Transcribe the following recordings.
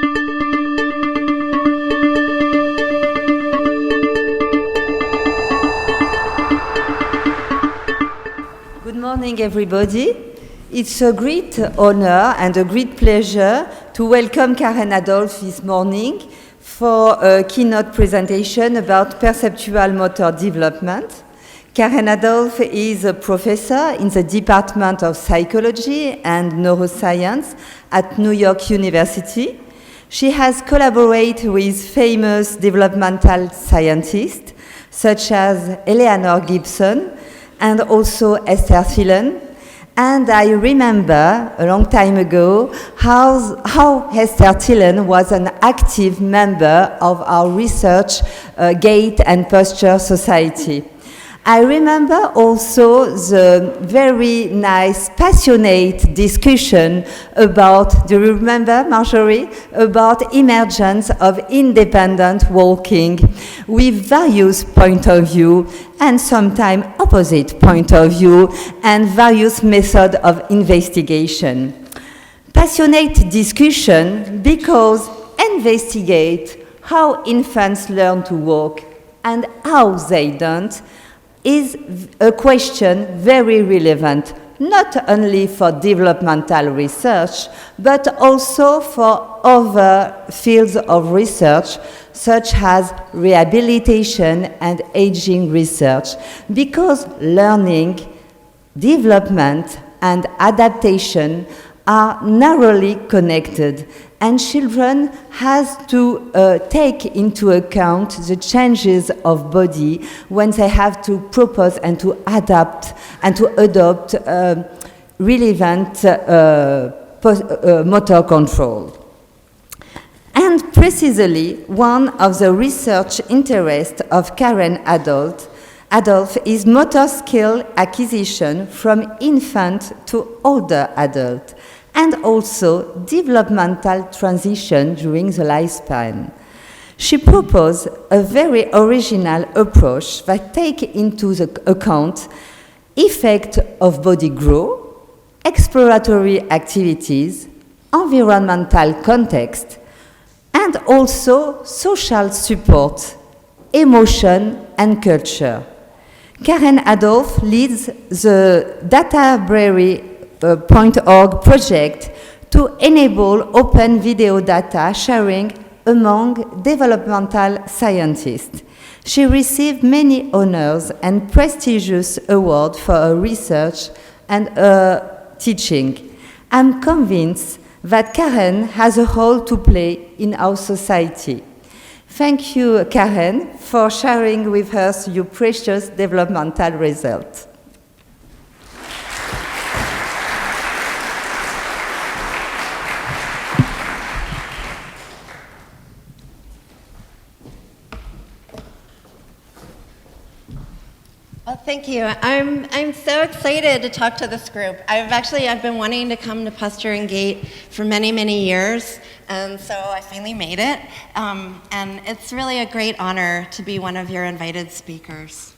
Good morning, everybody. It's a great honor and a great pleasure to welcome Karen Adolph this morning for a keynote presentation about perceptual motor development. Karen Adolph is a professor in the Department of Psychology and Neuroscience at New York University. She has collaborated with famous developmental scientists such as Eleanor Gibson and also Esther Thielen. And I remember a long time ago how Esther Thielen was an active member of our research Gait and Posture Society. I remember also the very nice, passionate discussion about, do you remember, Marjorie, about emergence of independent walking with various point of view and sometimes opposite point of view and various methods of investigation. Passionate discussion because investigate how infants learn to walk and how they don't is a question very relevant, not only for developmental research, but also for other fields of research, such as rehabilitation and aging research, because learning, development, and adaptation are narrowly connected, and children has to take into account the changes of body when they have to propose and to adapt and to adopt relevant motor control. And precisely, one of the research interests of Karen Adolph is motor skill acquisition from infant to older adult, and also developmental transition during the lifespan. She proposed a very original approach that takes into account effect of body growth, exploratory activities, environmental context, and also social support, emotion, and culture. Karen Adolph leads the Databrary.org project to enable open video data sharing among developmental scientists. She received many honors and prestigious awards for her research and her teaching. I'm convinced that Karen has a role to play in our society. Thank you, Karen, for sharing with us your precious developmental results. Well, thank you. I'm so excited to talk to this group. I've been wanting to come to Posture and Gait for many, many years, and so I finally made it. And it's really a great honor to be one of your invited speakers.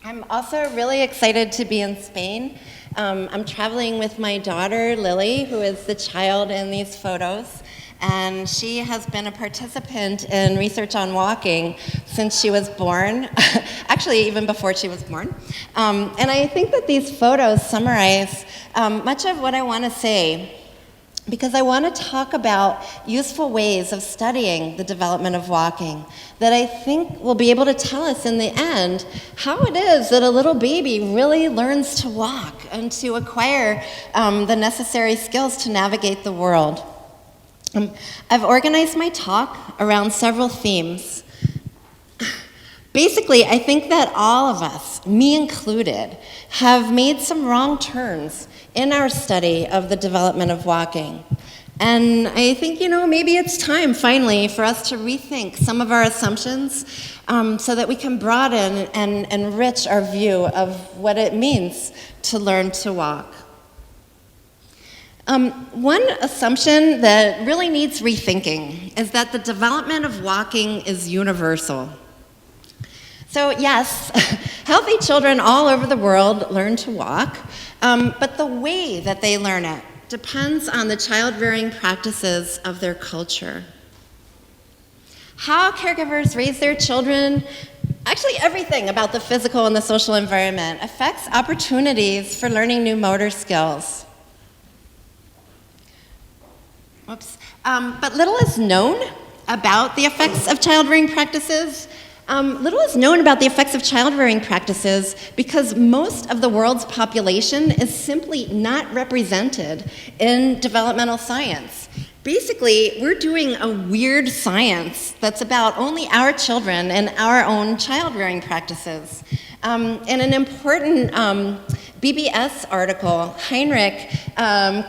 I'm also really excited to be in Spain. I'm traveling with my daughter, Lily, who is the child in these photos. And she has been a participant in research on walking since she was born, actually even before she was born. And I think that these photos summarize much of what I want to say, because I want to talk about useful ways of studying the development of walking that I think will be able to tell us in the end how it is that a little baby really learns to walk and to acquire the necessary skills to navigate the world. I've organized my talk around several themes. Basically, I think that all of us, me included, have made some wrong turns in our study of the development of walking. And I think, maybe it's time, finally, for us to rethink some of our assumptions so that we can broaden and enrich our view of what it means to learn to walk. One assumption that really needs rethinking is that the development of walking is universal. So yes, healthy children all over the world learn to walk, but the way that they learn it depends on the child-rearing practices of their culture. How caregivers raise their children, actually everything about the physical and the social environment, affects opportunities for learning new motor skills. But little is known about the effects of child-rearing practices. Little is known about the effects of child-rearing practices because most of the world's population is simply not represented in developmental science. Basically, we're doing a weird science that's about only our children and our own child-rearing practices. In an important BBS article, Heinrich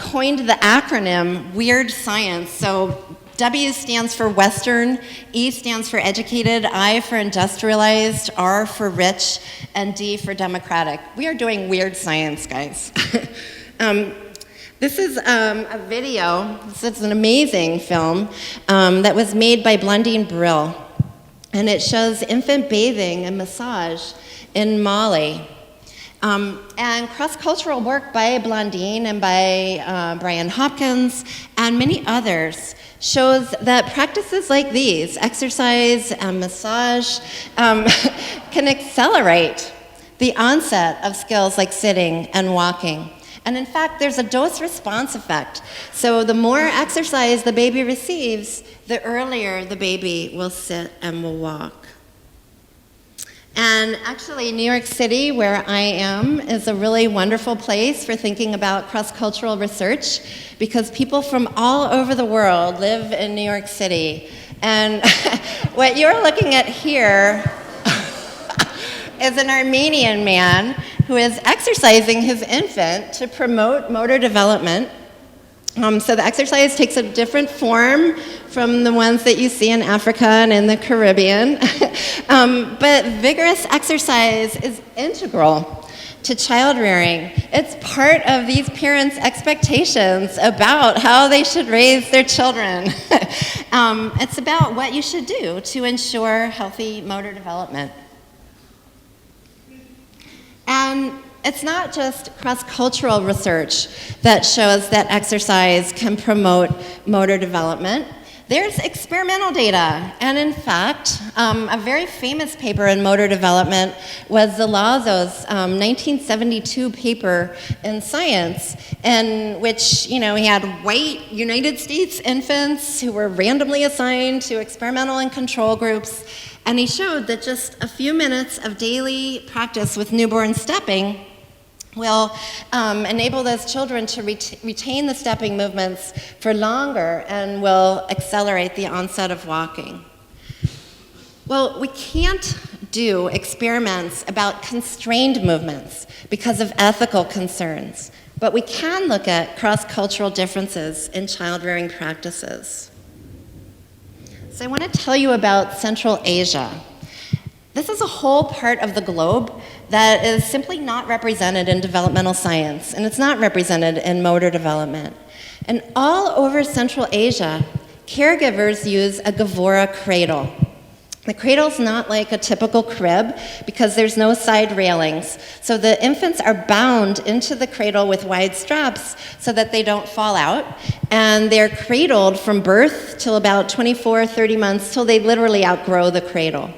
coined the acronym Weird Science. So W stands for Western, E stands for educated, I for industrialized, R for rich, and D for democratic. We are doing weird science, guys. This is a video, this is an amazing film that was made by Blondine Brill. And it shows infant bathing and massage in Mali. And cross-cultural work by Blondine and by Brian Hopkins and many others shows that practices like these, exercise and massage, can accelerate the onset of skills like sitting and walking. And in fact, there's a dose-response effect. So the more exercise the baby receives, the earlier the baby will sit and will walk. And actually, New York City, where I am, is a really wonderful place for thinking about cross-cultural research because people from all over the world live in New York City. And what you're looking at here is an Armenian man who is exercising his infant to promote motor development. So the exercise takes a different form from the ones that you see in Africa and in the Caribbean. But vigorous exercise is integral to child rearing. It's part of these parents' expectations about how they should raise their children. It's about what you should do to ensure healthy motor development. And it's not just cross-cultural research that shows that exercise can promote motor development. There's experimental data, and in fact, a very famous paper in motor development was Zalazzo's 1972 paper in Science, in which he had white United States infants who were randomly assigned to experimental and control groups, and he showed that just a few minutes of daily practice with newborn stepping will enable those children to retain the stepping movements for longer and will accelerate the onset of walking. Well, we can't do experiments about constrained movements because of ethical concerns, but we can look at cross-cultural differences in child-rearing practices. So I want to tell you about Central Asia. This is a whole part of the globe that is simply not represented in developmental science, and it's not represented in motor development. And all over Central Asia, caregivers use a Gavora cradle. The cradle's not like a typical crib because there's no side railings. So the infants are bound into the cradle with wide straps so that they don't fall out. And they're cradled from birth till about 24, 30 months till they literally outgrow the cradle.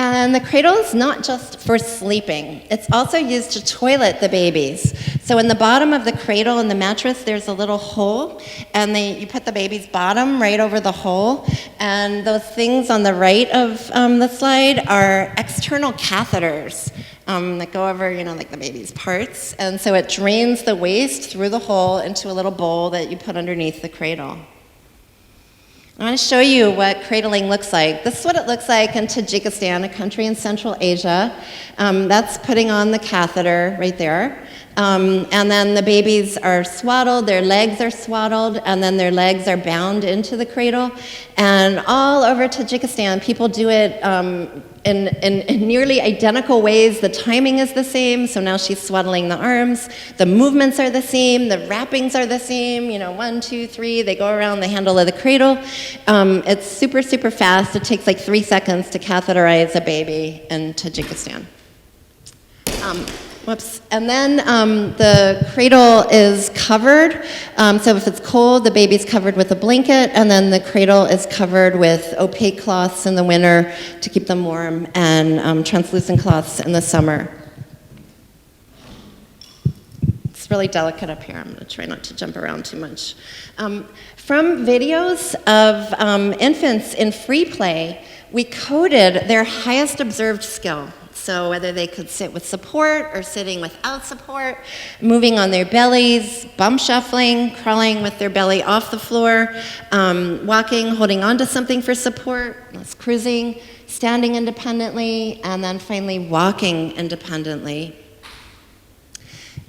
And the cradle is not just for sleeping. It's also used to toilet the babies. So in the bottom of the cradle in the mattress, there's a little hole, and you put the baby's bottom right over the hole. And those things on the right of the slide are external catheters that go over, like the baby's parts. And so it drains the waste through the hole into a little bowl that you put underneath the cradle. I want to show you what cradling looks like. This is what it looks like in Tajikistan, a country in Central Asia. That's putting on the catheter right there. And then the babies are swaddled, their legs are swaddled, and then their legs are bound into the cradle. And all over Tajikistan, people do it in nearly identical ways. The timing is the same, so now she's swaddling the arms. The movements are the same, the wrappings are the same, 1, 2, 3, they go around the handle of the cradle. It's super, super fast. It takes like 3 seconds to catheterize a baby in Tajikistan. Whoops. And then the cradle is covered. So if it's cold, the baby's covered with a blanket, and then the cradle is covered with opaque cloths in the winter to keep them warm, and translucent cloths in the summer. It's really delicate up here. I'm going to try not to jump around too much. From videos of infants in free play, we coded their highest observed skill. So whether they could sit with support or sitting without support, moving on their bellies, bum shuffling, crawling with their belly off the floor, walking, holding onto something for support, that's cruising, standing independently, and then finally walking independently.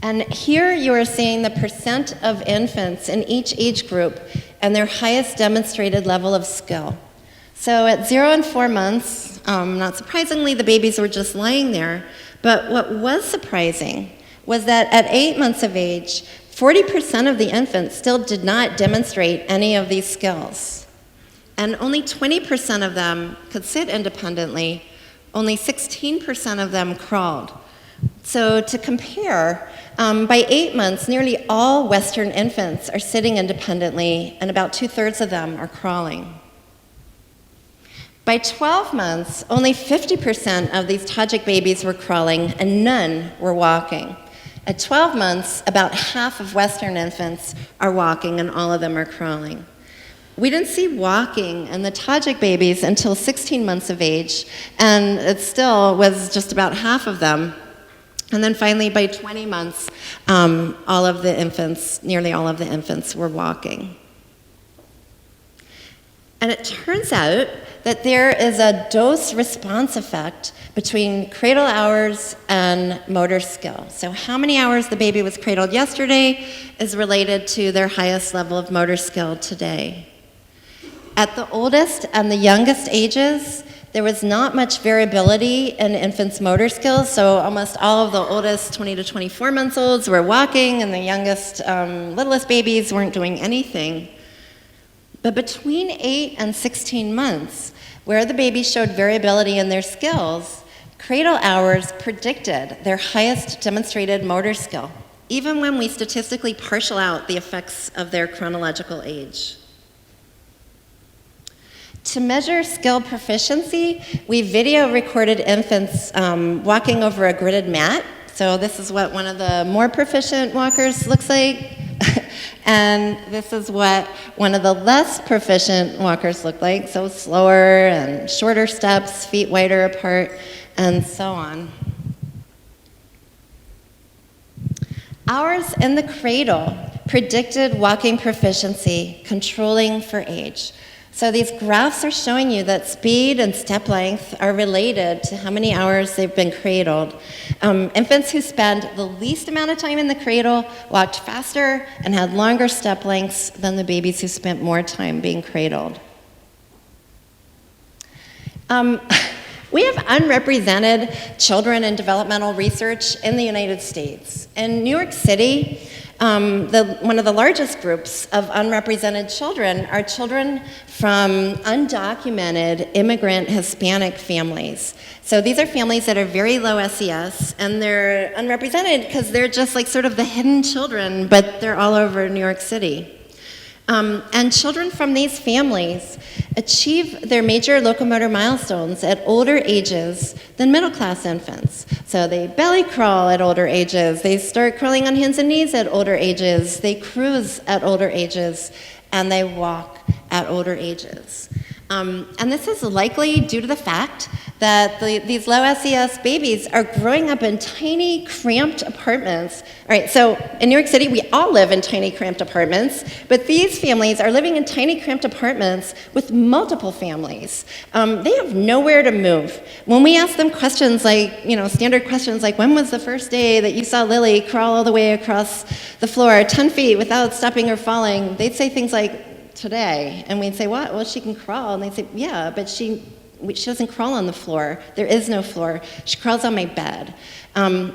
And here you are seeing the percent of infants in each age group and their highest demonstrated level of skill. So at 0 and 4 months, not surprisingly, the babies were just lying there. But what was surprising was that at 8 months of age, 40% of the infants still did not demonstrate any of these skills. And only 20% of them could sit independently. Only 16% of them crawled. So to compare, by 8 months, nearly all Western infants are sitting independently, and about 2/3 of them are crawling. By 12 months, only 50% of these Tajik babies were crawling, and none were walking. At 12 months, about half of Western infants are walking, and all of them are crawling. We didn't see walking in the Tajik babies until 16 months of age, and it still was just about half of them. And then finally, by 20 months, all of the infants, nearly all of the infants, were walking. And it turns out that there is a dose-response effect between cradle hours and motor skill. So how many hours the baby was cradled yesterday is related to their highest level of motor skill today. At the oldest and the youngest ages, there was not much variability in infants' motor skills, so almost all of the oldest 20 to 24 months olds were walking, and the youngest, littlest babies weren't doing anything. But between 8 and 16 months, where the babies showed variability in their skills, cradle hours predicted their highest demonstrated motor skill, even when we statistically partial out the effects of their chronological age. To measure skill proficiency, we video recorded infants walking over a gridded mat. So this is what one of the more proficient walkers looks like. And this is what one of the less proficient walkers look like. So slower and shorter steps, feet wider apart, and so on. Hours in the cradle predicted walking proficiency, controlling for age. So these graphs are showing you that speed and step length are related to how many hours they've been cradled. Infants who spend the least amount of time in the cradle walked faster and had longer step lengths than the babies who spent more time being cradled. We have unrepresented children in developmental research in the United States. In New York City, one of the largest groups of unrepresented children are children from undocumented immigrant Hispanic families. So these are families that are very low SES, and they're unrepresented because they're just like sort of the hidden children, but they're all over New York City. And children from these families achieve their major locomotor milestones at older ages than middle-class infants. So they belly crawl at older ages, they start crawling on hands and knees at older ages, they cruise at older ages, and they walk at older ages. And this is likely due to the fact that these low SES babies are growing up in tiny, cramped apartments. All right, so in New York City, we all live in tiny, cramped apartments, but these families are living in tiny, cramped apartments with multiple families. They have nowhere to move. When we ask them questions like, standard questions like, when was the first day that you saw Lily crawl all the way across the floor, 10 feet without stopping or falling, they'd say things like, today. And we'd say, what? Well, she can crawl. And they'd say, yeah, but she doesn't crawl on the floor. There is no floor. She crawls on my bed. And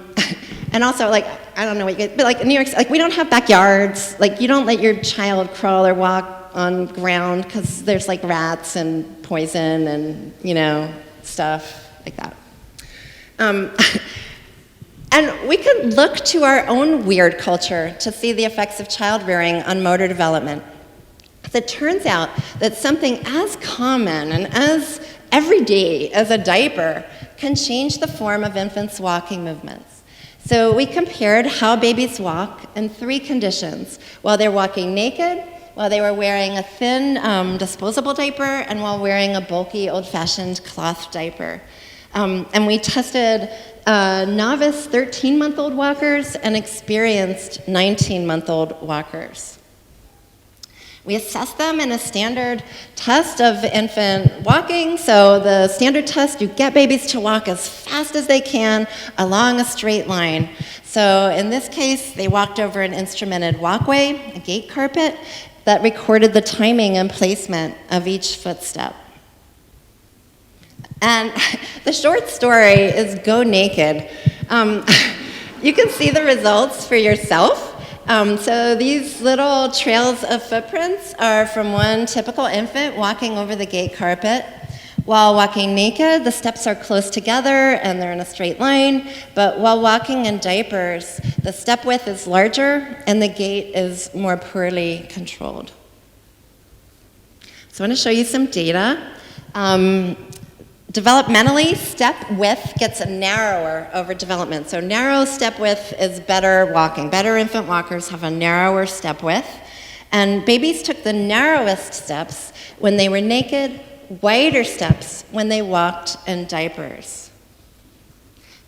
also, I don't know what you guys, but in New York, we don't have backyards. You don't let your child crawl or walk on ground because there's rats and poison and, stuff like that. And we can look to our own weird culture to see the effects of child rearing on motor development. It turns out that something as common and as everyday as a diaper can change the form of infants' walking movements. So we compared how babies walk in 3 conditions: while they're walking naked, while they were wearing a thin disposable diaper, and while wearing a bulky old-fashioned cloth diaper. And we tested novice 13-month-old walkers and experienced 19-month-old walkers. We assessed them in a standard test of infant walking. So the standard test, you get babies to walk as fast as they can along a straight line. So in this case, they walked over an instrumented walkway, a gate carpet, that recorded the timing and placement of each footstep. And the short story is go naked. You can see the results for yourself. So these little trails of footprints are from one typical infant walking over the gate carpet. While walking naked, the steps are close together and they're in a straight line, but while walking in diapers, the step width is larger and the gait is more poorly controlled. So I want to show you some data. Developmentally, step width gets narrower over development. So narrow step width is better walking. Better infant walkers have a narrower step width. And babies took the narrowest steps when they were naked, wider steps when they walked in diapers.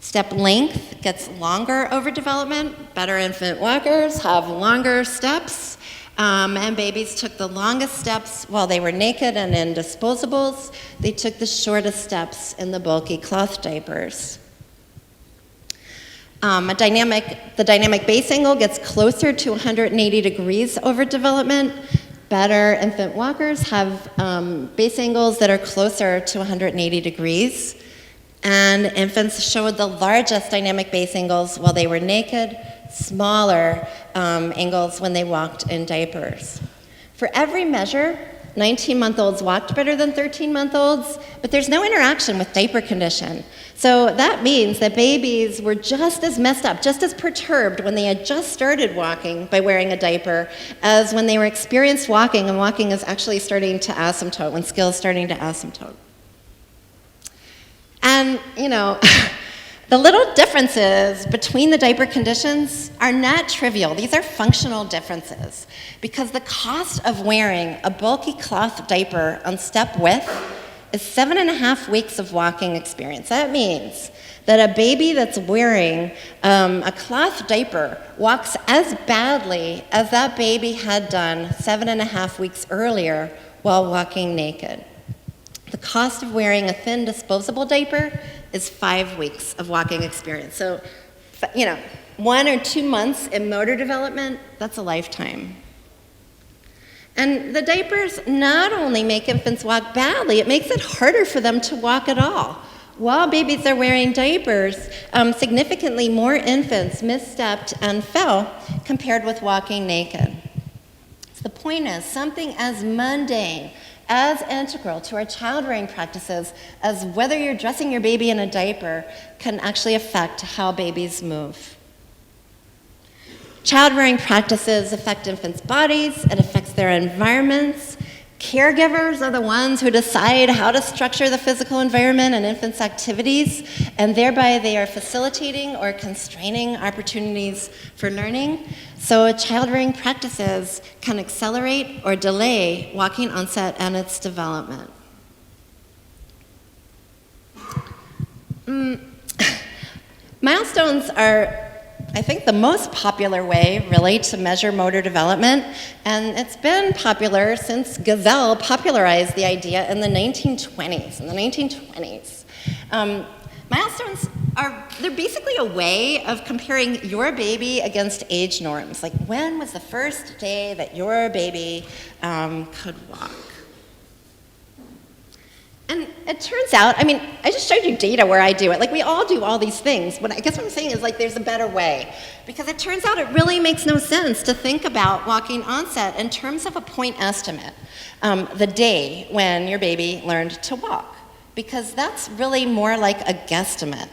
Step length gets longer over development. Better infant walkers have longer steps. And babies took the longest steps while they were naked and in disposables. They took the shortest steps in the bulky cloth diapers. The dynamic base angle gets closer to 180 degrees over development. Better infant walkers have base angles that are closer to 180 degrees. And infants showed the largest dynamic base angles while they were naked, smaller angles when they walked in diapers. For every measure, 19-month-olds walked better than 13-month-olds, but there's no interaction with diaper condition. So that means that babies were just as messed up, just as perturbed when they had just started walking by wearing a diaper as when they were experienced walking, and walking is actually starting to asymptote, when skills starting to asymptote. And, you know, the little differences between the diaper conditions are not trivial. These are functional differences because the cost of wearing a bulky cloth diaper on step width is 7.5 weeks of walking experience. That means that a baby that's wearing a cloth diaper walks as badly as that baby had done 7.5 weeks earlier while walking naked. The cost of wearing a thin disposable diaper is 5 weeks of walking experience. So, 1 or 2 months in motor development, that's a lifetime. And the diapers not only make infants walk badly, it makes it harder for them to walk at all. While babies are wearing diapers, significantly more infants misstepped and fell compared with walking naked. So the point is, something as mundane, as integral to our child rearing practices as whether you're dressing your baby in a diaper can actually affect how babies move. Child rearing practices affect infants' bodies, it affects their environments. Caregivers are the ones who decide how to structure the physical environment and infants' activities, and thereby they are facilitating or constraining opportunities for learning. So child rearing practices can accelerate or delay walking onset and its development. Milestones are, I think, the most popular way, really, to measure motor development, and it's been popular since Gazelle popularized the idea in the 1920s. Milestones they're basically a way of comparing your baby against age norms. Like, when was the first day that your baby could walk? And it turns out, I just showed you data where I do it. Like, we all do all these things. But I guess what I'm saying is, like, there's a better way. Because it turns out it really makes no sense to think about walking onset in terms of a point estimate, the day when your baby learned to walk. Because that's really more like a guesstimate.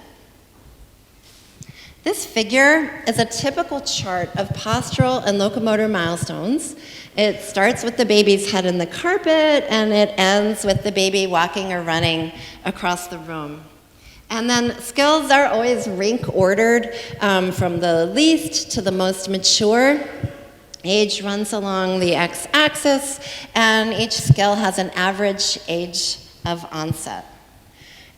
This figure is a typical chart of postural and locomotor milestones. It starts with the baby's head in the carpet, and it ends with the baby walking or running across the room. And then skills are always rank-ordered from the least to the most mature. Age runs along the x-axis, and each skill has an average age of onset.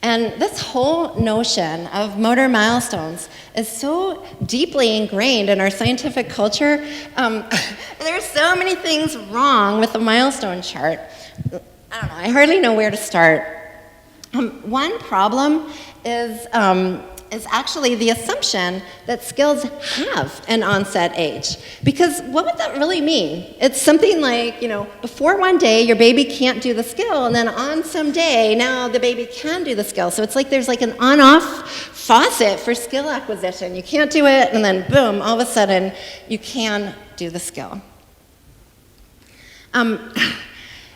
And this whole notion of motor milestones is so deeply ingrained in our scientific culture. There's so many things wrong with the milestone chart. I don't know, I hardly know where to start. One problem is actually the assumption that skills have an onset age. Because what would that really mean? It's something like, before one day your baby can't do the skill, and then on some day now the baby can do the skill. So it's like there's like an on-off faucet for skill acquisition. You can't do it, and then boom, all of a sudden you can do the skill.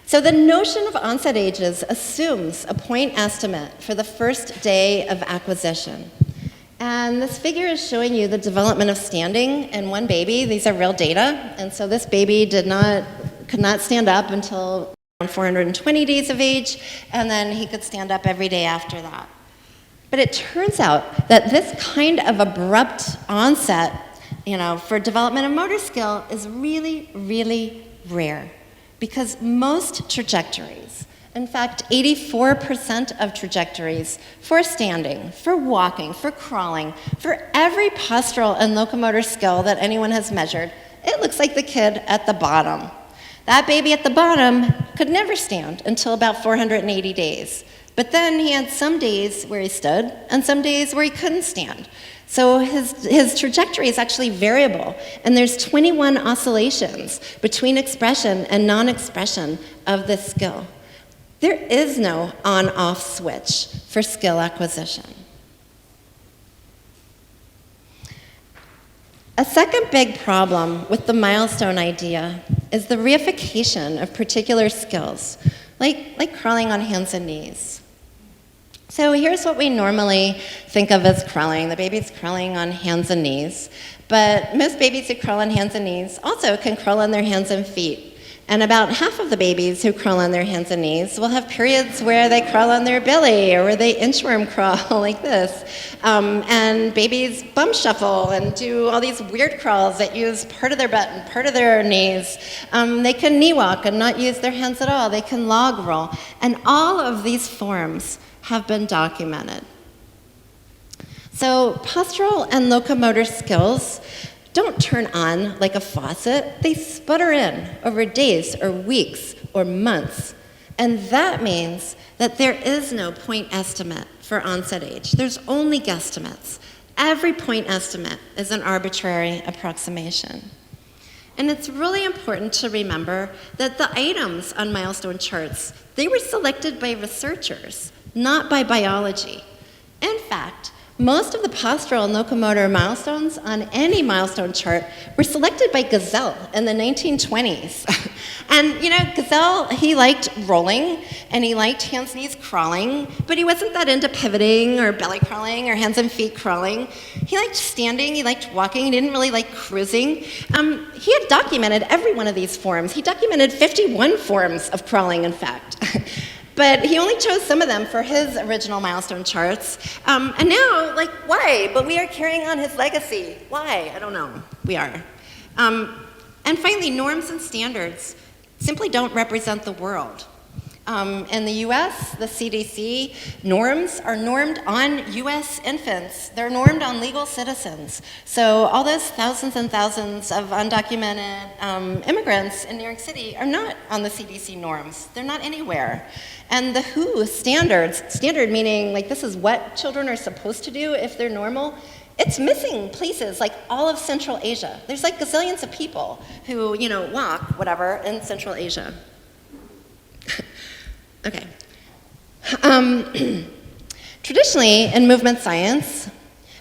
So the notion of onset ages assumes a point estimate for the first day of acquisition. And this figure is showing you the development of standing in one baby. These are real data. And so this baby could not stand up until around 420 days of age, and then he could stand up every day after that. But it turns out that this kind of abrupt onset, for development of motor skill is really, really rare. Because most trajectories, in fact, 84% of trajectories for standing, for walking, for crawling, for every postural and locomotor skill that anyone has measured, it looks like the kid at the bottom. That baby at the bottom could never stand until about 480 days. But then he had some days where he stood and some days where he couldn't stand. So his trajectory is actually variable, and there's 21 oscillations between expression and non-expression of this skill. There is no on-off switch for skill acquisition. A second big problem with the milestone idea is the reification of particular skills, like crawling on hands and knees. So here's what we normally think of as crawling. The baby's crawling on hands and knees, but most babies who crawl on hands and knees also can crawl on their hands and feet. And about half of the babies who crawl on their hands and knees will have periods where they crawl on their belly or where they inchworm crawl like this. And babies bum shuffle and do all these weird crawls that use part of their butt and part of their knees. They can knee walk and not use their hands at all. They can log roll. And all of these forms have been documented. So postural and locomotor skills don't turn on like a faucet. They sputter in over days or weeks or months. And that means that there is no point estimate for onset age. There's only guesstimates. Every point estimate is an arbitrary approximation. And it's really important to remember that the items on milestone charts, they were selected by researchers, not by biology. In fact, most of the postural and locomotor milestones on any milestone chart were selected by Gazelle in the 1920s. And Gazelle, he liked rolling, and he liked hands, knees, crawling, but he wasn't that into pivoting or belly crawling or hands and feet crawling. He liked standing, he liked walking, he didn't really like cruising. He had documented every one of these forms. He documented 51 forms of crawling, in fact. But he only chose some of them for his original milestone charts. And now, why? But we are carrying on his legacy. Why? I don't know. We are. And finally, norms and standards simply don't represent the world. In the US, the CDC norms are normed on US infants. They're normed on legal citizens. So all those thousands and thousands of undocumented immigrants in New York City are not on the CDC norms. They're not anywhere. And the WHO standard meaning this is what children are supposed to do if they're normal, it's missing places like all of Central Asia. There's gazillions of people who, walk, whatever, in Central Asia. Okay. Traditionally, in movement science,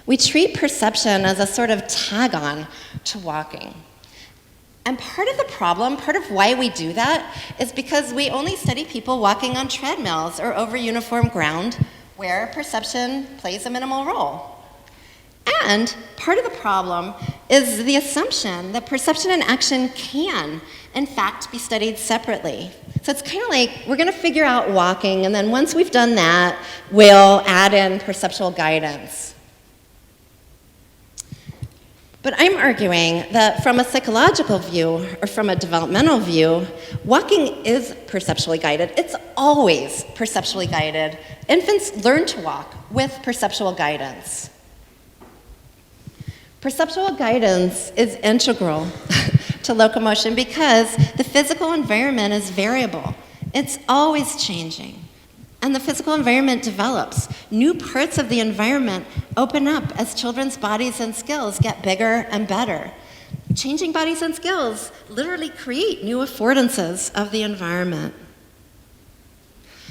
we treat perception as a sort of tag-on to walking. And part of the problem, part of why we do that, is because we only study people walking on treadmills or over uniform ground where perception plays a minimal role. And part of the problem is the assumption that perception and action can, in fact, be studied separately. So it's kind of like we're going to figure out walking, and then once we've done that, we'll add in perceptual guidance. But I'm arguing that from a psychological view or from a developmental view, walking is perceptually guided. It's always perceptually guided. Infants learn to walk with perceptual guidance. Perceptual guidance is integral to locomotion because the physical environment is variable. It's always changing. And the physical environment develops. New parts of the environment open up as children's bodies and skills get bigger and better. Changing bodies and skills literally create new affordances of the environment.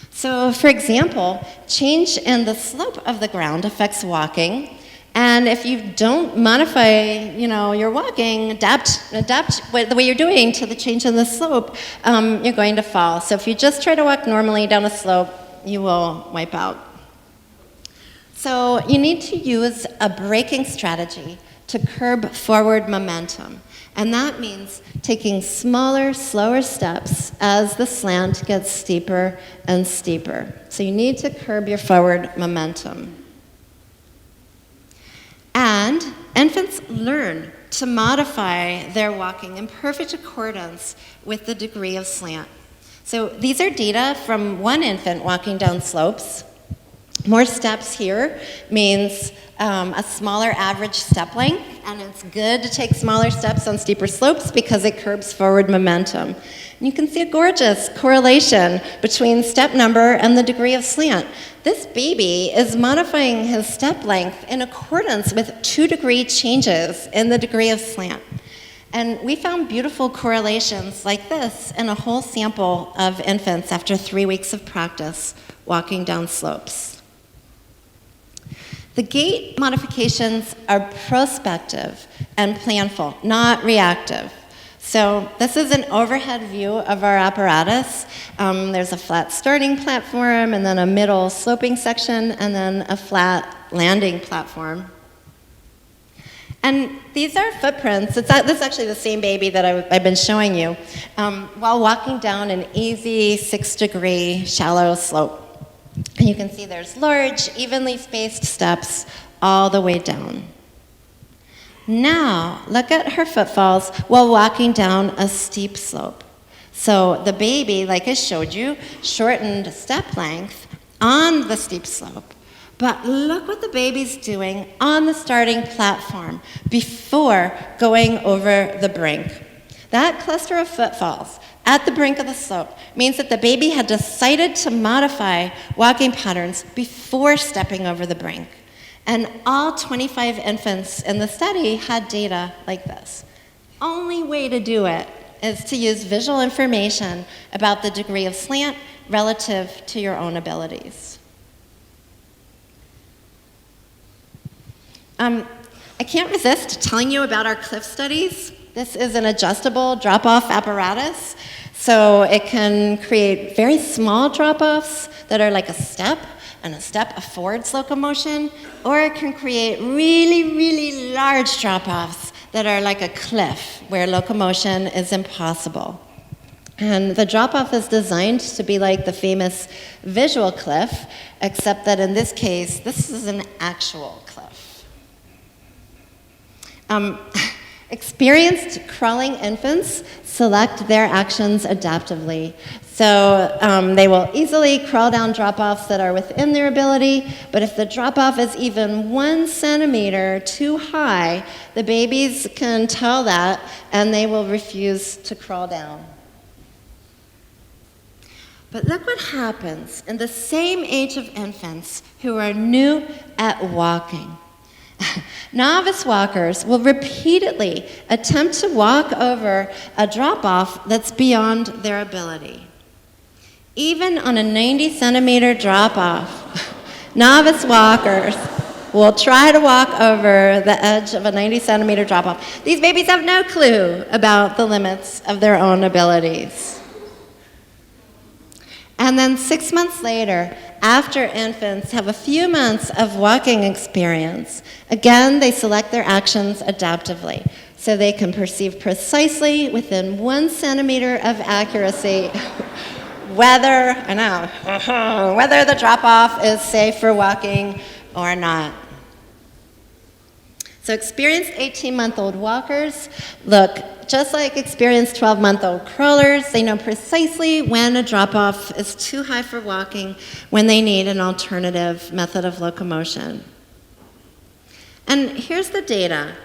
So, for example, change in the slope of the ground affects walking. And if you don't modify, your walking, adapt the way you're doing to the change in the slope, you're going to fall. So if you just try to walk normally down a slope, you will wipe out. So you need to use a braking strategy to curb forward momentum. And that means taking smaller, slower steps as the slant gets steeper and steeper. So you need to curb your forward momentum. And infants learn to modify their walking in perfect accordance with the degree of slant. So these are data from one infant walking down slopes. More steps here means a smaller average step length, and it's good to take smaller steps on steeper slopes because it curbs forward momentum. And you can see a gorgeous correlation between step number and the degree of slant. This baby is modifying his step length in accordance with 2-degree changes in the degree of slant. And we found beautiful correlations like this in a whole sample of infants after 3 weeks of practice walking down slopes. The gait modifications are prospective and planful, not reactive. So this is an overhead view of our apparatus. There's a flat starting platform, and then a middle sloping section, and then a flat landing platform. And these are footprints. This is actually the same baby that I've been showing you while walking down an easy 6-degree shallow slope. And you can see there's large, evenly spaced steps all the way down. Now, look at her footfalls while walking down a steep slope. So the baby, like I showed you, shortened step length on the steep slope. But look what the baby's doing on the starting platform before going over the brink. That cluster of footfalls at the brink of the slope means that the baby had decided to modify walking patterns before stepping over the brink. And all 25 infants in the study had data like this. Only way to do it is to use visual information about the degree of slant relative to your own abilities. I can't resist telling you about our cliff studies. This is an adjustable drop-off apparatus, so it can create very small drop-offs that are like a step, and a step affords locomotion, or it can create really, really large drop-offs that are like a cliff, where locomotion is impossible. And the drop-off is designed to be like the famous visual cliff, except that in this case, this is an actual cliff. Experienced crawling infants select their actions adaptively. So they will easily crawl down drop-offs that are within their ability, but if the drop-off is even 1 centimeter too high, the babies can tell that and they will refuse to crawl down. But look what happens in the same age of infants who are new at walking. Novice walkers will repeatedly attempt to walk over a drop-off that's beyond their ability. Even on a 90-centimeter drop-off, novice walkers will try to walk over the edge of a 90-centimeter drop-off. These babies have no clue about the limits of their own abilities. And then 6 months later, after infants have a few months of walking experience, again, they select their actions adaptively. So they can perceive precisely within 1 centimeter of accuracy whether the drop-off is safe for walking or not. So experienced 18-month-old walkers look just like experienced 12-month-old crawlers. They know precisely when a drop-off is too high for walking, when they need an alternative method of locomotion. And here's the data.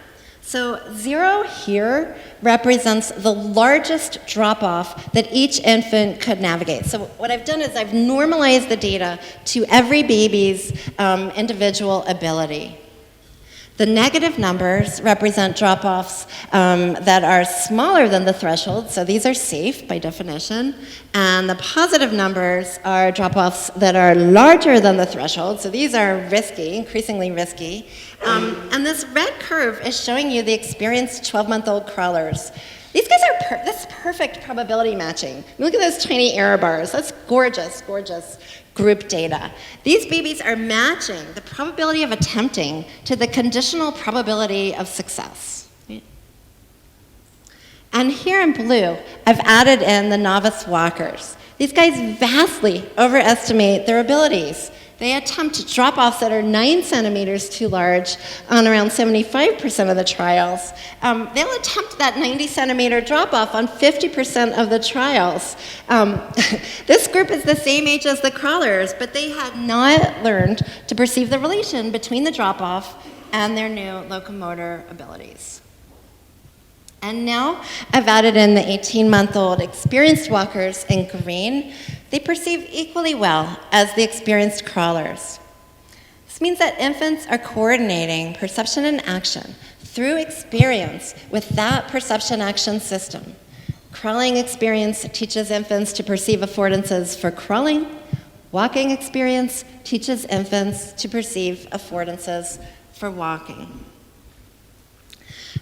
So 0 here represents the largest drop-off that each infant could navigate. So what I've done is I've normalized the data to every baby's individual ability. The negative numbers represent drop-offs that are smaller than the threshold, so these are safe by definition. And the positive numbers are drop-offs that are larger than the threshold, so these are risky, increasingly risky. And this red curve is showing you the experienced 12-month-old crawlers. These guys are this is perfect probability matching. Look at those tiny error bars. That's gorgeous, gorgeous group data. These babies are matching the probability of attempting to the conditional probability of success. Right? And here in blue, I've added in the novice walkers. These guys vastly overestimate their abilities. They attempt drop-offs that are 9 centimeters too large on around 75% of the trials. They'll attempt that 90-centimeter drop-off on 50% of the trials. This group is the same age as the crawlers, but they had not learned to perceive the relation between the drop-off and their new locomotor abilities. And now I've added in the 18-month-old experienced walkers in green. They perceive equally well as the experienced crawlers. This means that infants are coordinating perception and action through experience with that perception-action system. Crawling experience teaches infants to perceive affordances for crawling. Walking experience teaches infants to perceive affordances for walking.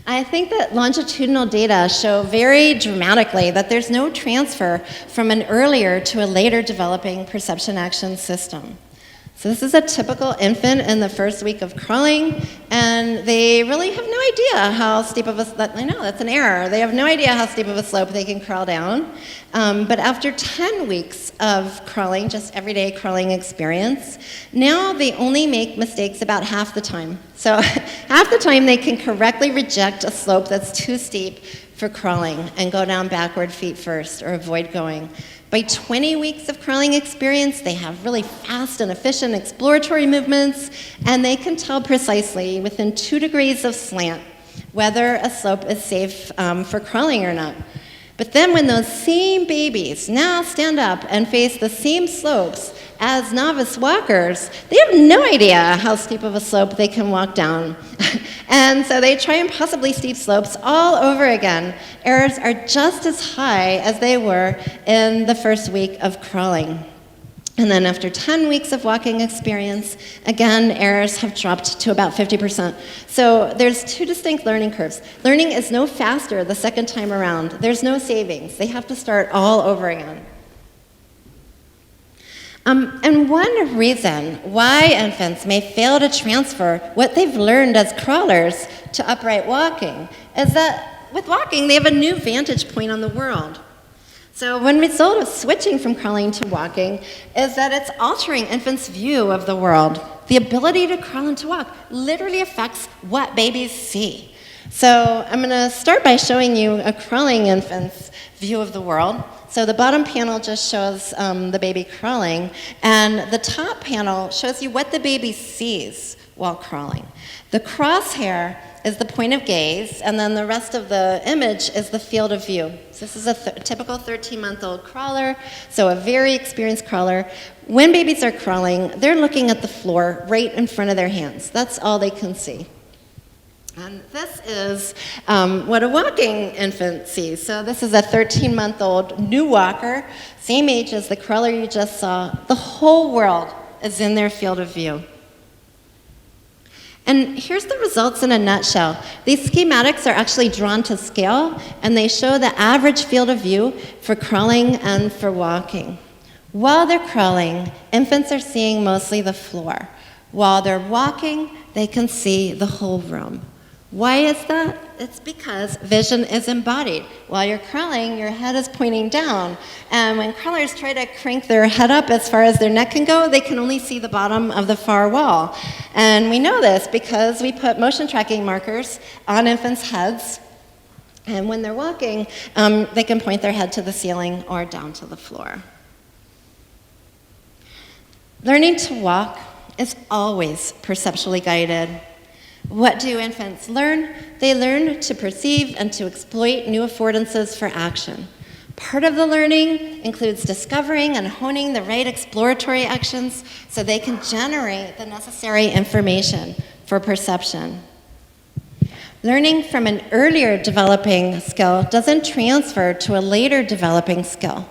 I think that longitudinal data show very dramatically that there's no transfer from an earlier to a later developing perception-action system. So this is a typical infant in the first week of crawling, and they really have no idea how steep of a, I know, that's an error. They have no idea how steep of a slope they can crawl down. But after 10 weeks of crawling, just everyday crawling experience, now they only make mistakes about half the time. So half the time they can correctly reject a slope that's too steep for crawling and go down backward feet first or avoid going. By 20 weeks of crawling experience, they have really fast and efficient exploratory movements, and they can tell precisely within 2 degrees of slant whether a slope is safe for crawling or not. But then when those same babies now stand up and face the same slopes as novice walkers, they have no idea how steep of a slope they can walk down. And so they try impossibly steep slopes all over again. Errors are just as high as they were in the first week of crawling. And then after 10 weeks of walking experience, again, errors have dropped to about 50%. So there's 2 distinct learning curves. Learning is no faster the second time around. There's no savings. They have to start all over again. And one reason why infants may fail to transfer what they've learned as crawlers to upright walking is that with walking, they have a new vantage point on the world. So one result of switching from crawling to walking is that it's altering infants' view of the world. The ability to crawl and to walk literally affects what babies see. So I'm going to start by showing you a crawling infant's view of the world. So the bottom panel just shows the baby crawling, and the top panel shows you what the baby sees while crawling. The crosshair is the point of gaze, and then the rest of the image is the field of view. So this is a typical 13-month-old crawler, so a very experienced crawler. When babies are crawling, they're looking at the floor right in front of their hands. That's all they can see. And this is what a walking infant sees. So this is a 13-month-old new walker, same age as the crawler you just saw. The whole world is in their field of view. And here's the results in a nutshell. These schematics are actually drawn to scale, and they show the average field of view for crawling and for walking. While they're crawling, infants are seeing mostly the floor. While they're walking, they can see the whole room. Why is that? It's because vision is embodied. While you're crawling, your head is pointing down. And when crawlers try to crank their head up as far as their neck can go, they can only see the bottom of the far wall. And we know this because we put motion tracking markers on infants' heads. And when they're walking, they can point their head to the ceiling or down to the floor. Learning to walk is always perceptually guided. What do infants learn? They learn to perceive and to exploit new affordances for action. Part of the learning includes discovering and honing the right exploratory actions so they can generate the necessary information for perception. Learning from an earlier developing skill doesn't transfer to a later developing skill.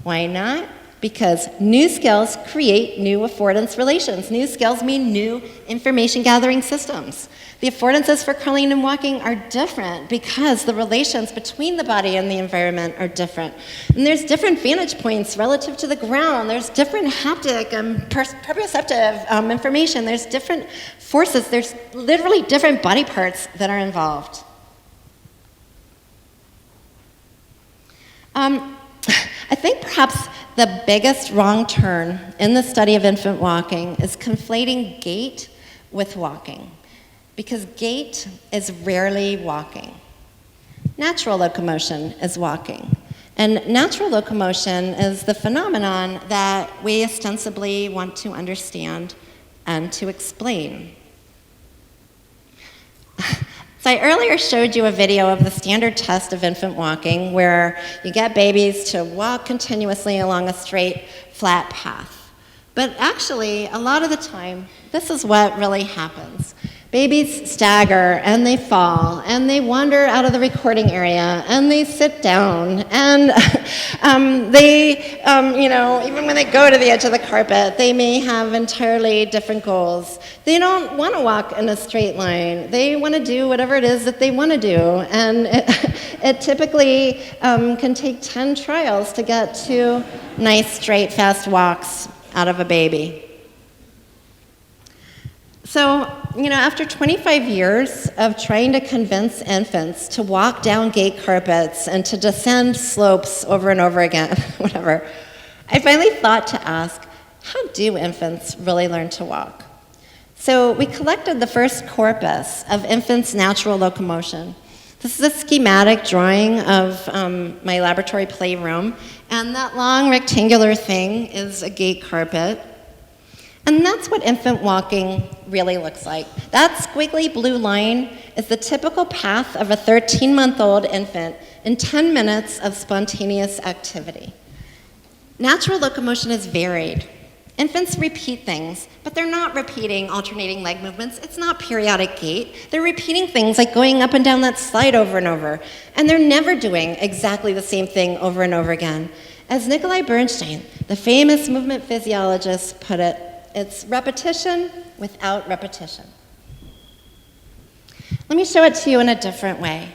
Why not? Because new skills create new affordance relations. New skills mean new information gathering systems. The affordances for crawling and walking are different because the relations between the body and the environment are different. And there's different vantage points relative to the ground. There's different haptic and proprioceptive information. There's different forces. There's literally different body parts that are involved. I think perhaps the biggest wrong turn in the study of infant walking is conflating gait with walking, because gait is rarely walking. Natural locomotion is walking, and natural locomotion is the phenomenon that we ostensibly want to understand and to explain. So I earlier showed you a video of the standard test of infant walking where you get babies to walk continuously along a straight, flat path. But actually, a lot of the time, this is what really happens. Babies stagger, and they fall, and they wander out of the recording area, and they sit down, and even when they go to the edge of the carpet, they may have entirely different goals. They don't want to walk in a straight line. They want to do whatever it is that they want to do, and it typically can take 10 trials to get 2 nice, straight, fast walks out of a baby. So, after 25 years of trying to convince infants to walk down gate carpets and to descend slopes over and over again, whatever, I finally thought to ask, how do infants really learn to walk? So we collected the first corpus of infants' natural locomotion. This is a schematic drawing of my laboratory playroom, and that long rectangular thing is a gate carpet. And that's what infant walking really looks like. That squiggly blue line is the typical path of a 13-month-old infant in 10 minutes of spontaneous activity. Natural locomotion is varied. Infants repeat things, but they're not repeating alternating leg movements. It's not periodic gait. They're repeating things like going up and down that slide over and over. And they're never doing exactly the same thing over and over again. As Nikolai Bernstein, the famous movement physiologist, put it, it's repetition without repetition. Let me show it to you in a different way.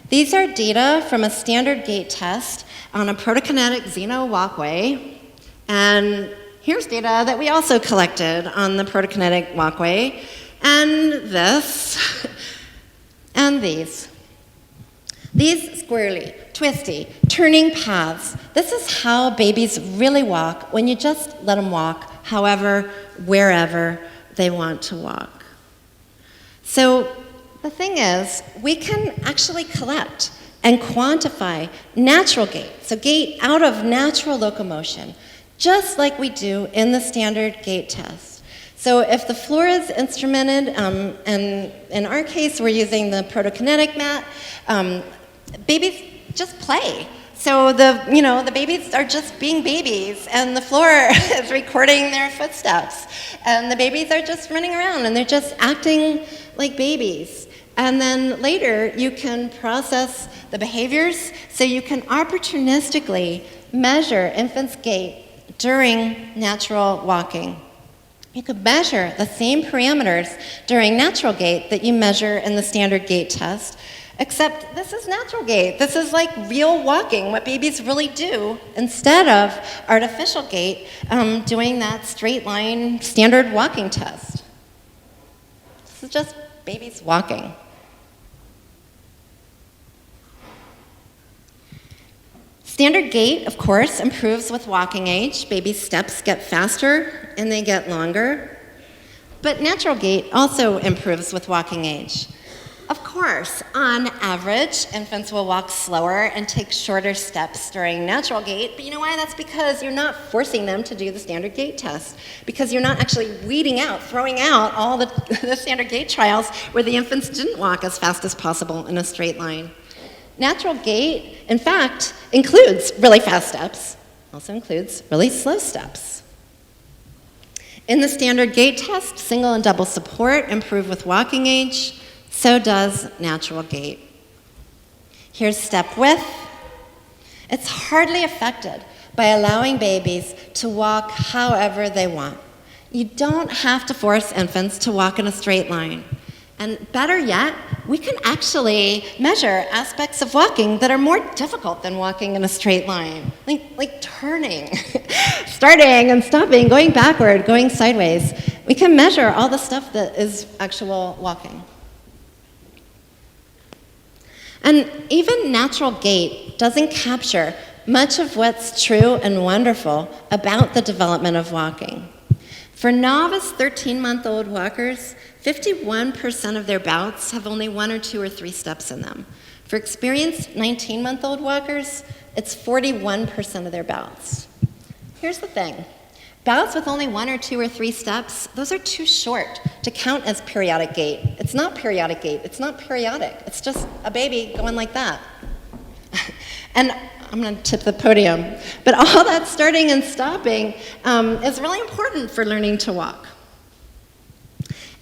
These are data from a standard gait test on a protokinetic Xeno walkway. And here's data that we also collected on the protokinetic walkway. And this, and these. These squirrely, twisty, turning paths. This is how babies really walk when you just let them walk however, wherever they want to walk. So the thing is, we can actually collect and quantify natural gait, so gait out of natural locomotion, just like we do in the standard gait test. So if the floor is instrumented, and in our case we're using the protokinetic mat, babies just play. So the babies are just being babies, and the floor is recording their footsteps. And the babies are just running around, and they're just acting like babies. And then later, you can process the behaviors, so you can opportunistically measure infants' gait during natural walking. You could measure the same parameters during natural gait that you measure in the standard gait test, Except this is natural gait. This is like real walking, what babies really do, instead of artificial gait, doing that straight line standard walking test. This is just babies walking. Standard gait, of course, improves with walking age. Baby steps get faster and they get longer. But natural gait also improves with walking age. Of course, on average, infants will walk slower and take shorter steps during natural gait, but you know why? That's because you're not forcing them to do the standard gait test, because you're not actually weeding out, throwing out all the standard gait trials where the infants didn't walk as fast as possible in a straight line. Natural gait, in fact, includes really fast steps, also includes really slow steps. In the standard gait test, single and double support improve with walking age. So does natural gait. Here's step width. It's hardly affected by allowing babies to walk however they want. You don't have to force infants to walk in a straight line. And better yet, we can actually measure aspects of walking that are more difficult than walking in a straight line, like turning, starting and stopping, going backward, going sideways. We can measure all the stuff that is actual walking. And even natural gait doesn't capture much of what's true and wonderful about the development of walking. For novice 13-month-old walkers, 51% of their bouts have only 1 or 2 or 3 steps in them. For experienced 19-month-old walkers, it's 41% of their bouts. Here's the thing. Bouts with only 1 or 2 or 3 steps, those are too short to count as periodic gait. It's not periodic gait. It's not periodic. It's just a baby going like that. And I'm going to tip the podium. But all that starting and stopping is really important for learning to walk.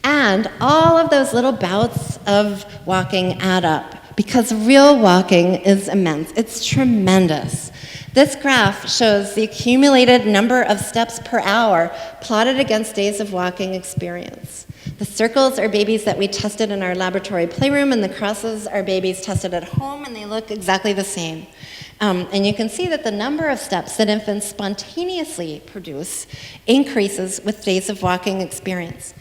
And all of those little bouts of walking add up because real walking is immense. It's tremendous. This graph shows the accumulated number of steps per hour plotted against days of walking experience. The circles are babies that we tested in our laboratory playroom, and the crosses are babies tested at home, and they look exactly the same. And you can see that the number of steps that infants spontaneously produce increases with days of walking experience.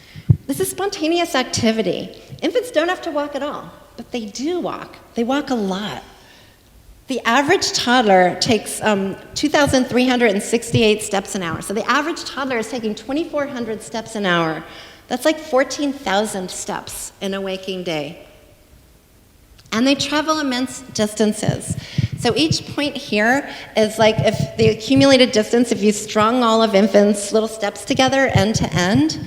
This is spontaneous activity. Infants don't have to walk at all, but they do walk. They walk a lot. The average toddler takes 2,368 steps an hour. So the average toddler is taking 2,400 steps an hour. That's like 14,000 steps in a waking day. And they travel immense distances. So each point here is like if the accumulated distance, if you strung all of infants' little steps together end to end,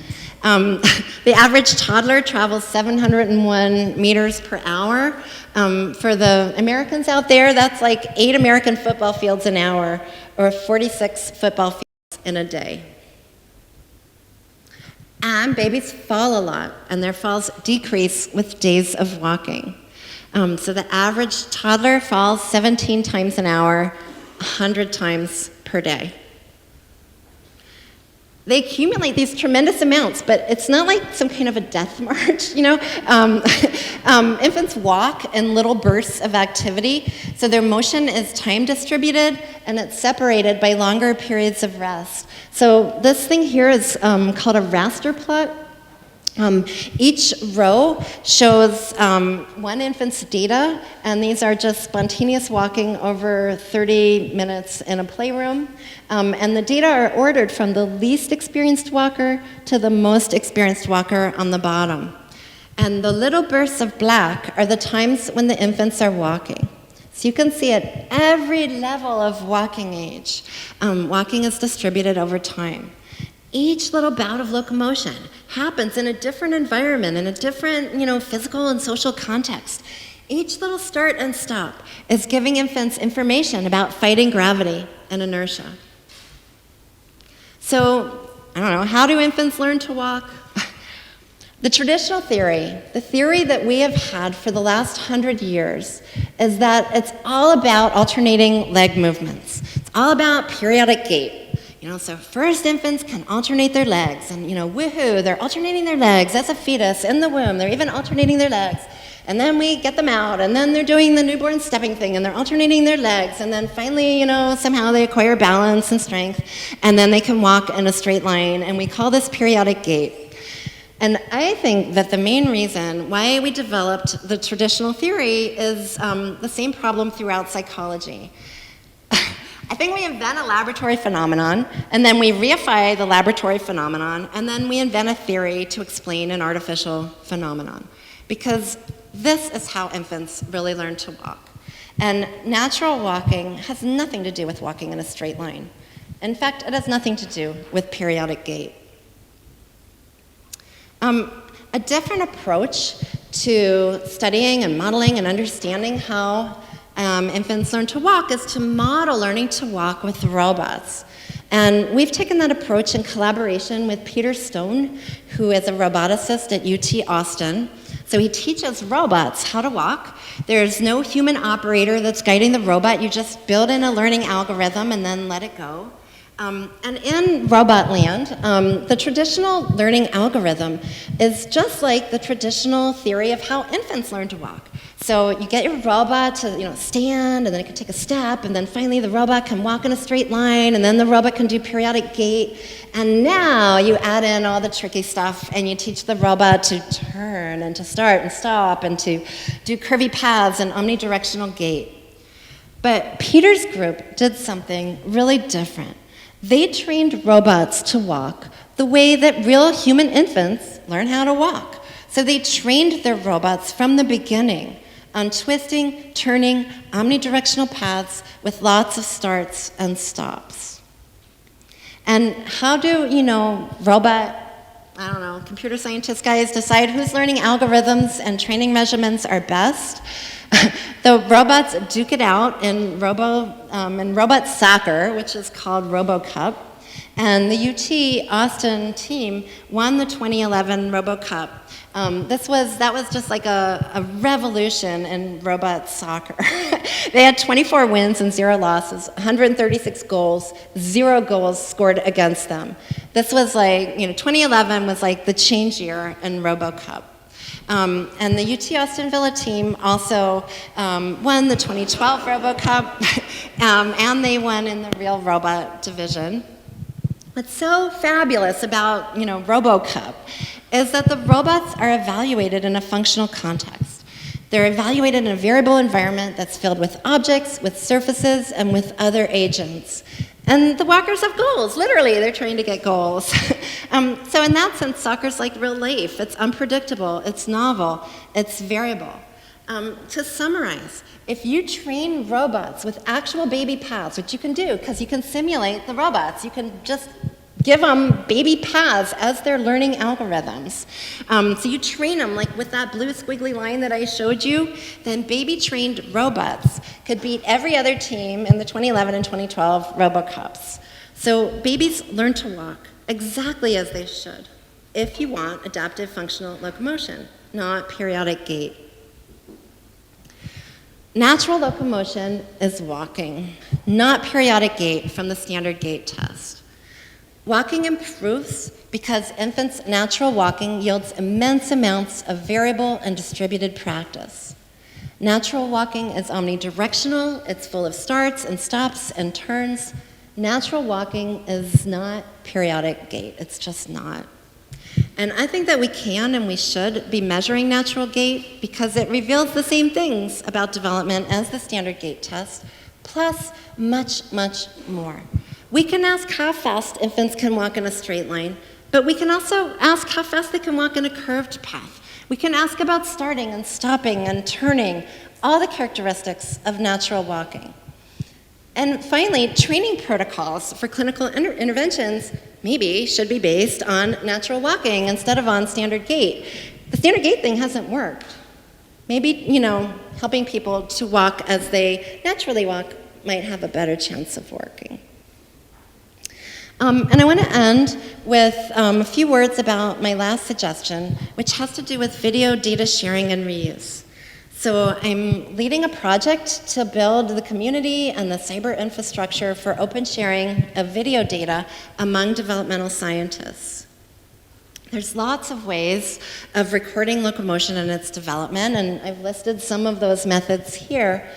the average toddler travels 701 meters per hour. For the Americans out there, that's like 8 American football fields an hour, or 46 football fields in a day. And babies fall a lot, and their falls decrease with days of walking. So the average toddler falls 17 times an hour, 100 times per day. They accumulate these tremendous amounts, but it's not like some kind of a death march, you know? Infants walk in little bursts of activity, so their motion is time distributed, and it's separated by longer periods of rest. So this thing here is called a raster plot. Each row shows one infant's data, and these are just spontaneous walking over 30 minutes in a playroom. And the data are ordered from the least experienced walker to the most experienced walker on the bottom. And the little bursts of black are the times when the infants are walking. So you can see at every level of walking age, walking is distributed over time. Each little bout of locomotion happens in a different environment, in a different, physical and social context. Each little start and stop is giving infants information about fighting gravity and inertia. So, I don't know, how do infants learn to walk? The traditional theory, the theory that we have had for the last 100 years, is that it's all about alternating leg movements. It's all about periodic gait. So first infants can alternate their legs, and woohoo, they're alternating their legs as a fetus in the womb. They're even alternating their legs. And then we get them out, and then they're doing the newborn stepping thing, and they're alternating their legs, and then finally, somehow they acquire balance and strength, and then they can walk in a straight line, and we call this periodic gait. And I think that the main reason why we developed the traditional theory is the same problem throughout psychology. I think we invent a laboratory phenomenon, and then we reify the laboratory phenomenon, and then we invent a theory to explain an artificial phenomenon. Because this is how infants really learn to walk. And natural walking has nothing to do with walking in a straight line. In fact, it has nothing to do with periodic gait. A different approach to studying and modeling and understanding how infants learn to walk is to model learning to walk with robots. And we've taken that approach in collaboration with Peter Stone, who is a roboticist at UT Austin. So he teaches robots how to walk. There's no human operator that's guiding the robot. You just build in a learning algorithm and then let it go. And in robot land, the traditional learning algorithm is just like the traditional theory of how infants learn to walk. So you get your robot to stand, and then it can take a step, and then finally the robot can walk in a straight line, and then the robot can do periodic gait. And now you add in all the tricky stuff, and you teach the robot to turn and to start and stop and to do curvy paths and omnidirectional gait. But Peter's group did something really different. They trained robots to walk the way that real human infants learn how to walk. So they trained their robots from the beginning on twisting, turning, omnidirectional paths with lots of starts and stops. And how do, computer scientist guys decide whose learning algorithms and training measurements are best? The robots duke it out in robot soccer, which is called RoboCup. And the UT Austin team won the 2011 RoboCup. That was just like a revolution in robot soccer. They had 24 wins and 0 losses, 136 goals, 0 goals scored against them. This was 2011 was like the change year in RoboCup. And the UT Austin Villa team also won the 2012 RoboCup, and they won in the real robot division. What's so fabulous about RoboCup is that the robots are evaluated in a functional context. They're evaluated in a variable environment that's filled with objects, with surfaces, and with other agents. And the walkers have goals. Literally, they're trying to get goals. So in that sense, soccer's like real life. It's unpredictable, it's novel, it's variable. To summarize, if you train robots with actual baby paths, which you can do because you can simulate the robots, you can just give them baby paths as their learning algorithms. So you train them like with that blue squiggly line that I showed you, then baby trained robots could beat every other team in the 2011 and 2012 RoboCups. So babies learn to walk exactly as they should if you want adaptive functional locomotion, not periodic gait. Natural locomotion is walking, not periodic gait from the standard gait test. Walking improves because infants' natural walking yields immense amounts of variable and distributed practice. Natural walking is omnidirectional, it's full of starts and stops and turns. Natural walking is not periodic gait, it's just not. And I think that we can and we should be measuring natural gait because it reveals the same things about development as the standard gait test, plus much, much more. We can ask how fast infants can walk in a straight line, but we can also ask how fast they can walk in a curved path. We can ask about starting and stopping and turning, all the characteristics of natural walking. And finally, training protocols for clinical interventions maybe should be based on natural walking instead of on standard gait. The standard gait thing hasn't worked. Maybe, helping people to walk as they naturally walk might have a better chance of working. And I want to end with a few words about my last suggestion, which has to do with video data sharing and reuse. So I'm leading a project to build the community and the cyber infrastructure for open sharing of video data among developmental scientists. There's lots of ways of recording locomotion and its development, and I've listed some of those methods here.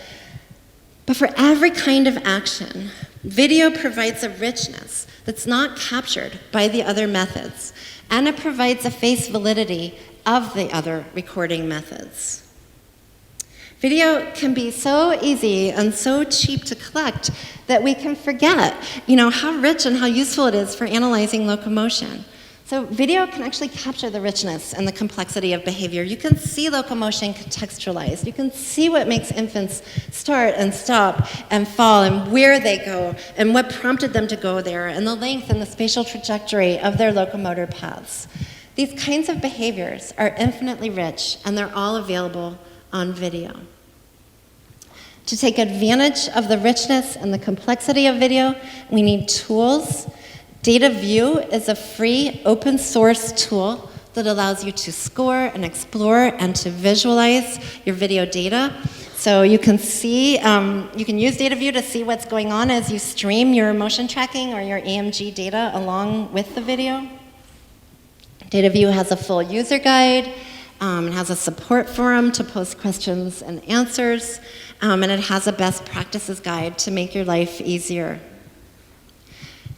But for every kind of action, video provides a richness that's not captured by the other methods, and it provides a face validity of the other recording methods. Video can be so easy and so cheap to collect that we can forget, how rich and how useful it is for analyzing locomotion. So video can actually capture the richness and the complexity of behavior. You can see locomotion contextualized. You can see what makes infants start and stop and fall and where they go and what prompted them to go there and the length and the spatial trajectory of their locomotor paths. These kinds of behaviors are infinitely rich, and they're all available on video. To take advantage of the richness and the complexity of video, we need tools. Data View is a free open source tool that allows you to score and explore and to visualize your video data. So you can see, you can use Data View to see what's going on as you stream your motion tracking or your EMG data along with the video. Data View has a full user guide, it has a support forum to post questions and answers, and it has a best practices guide to make your life easier.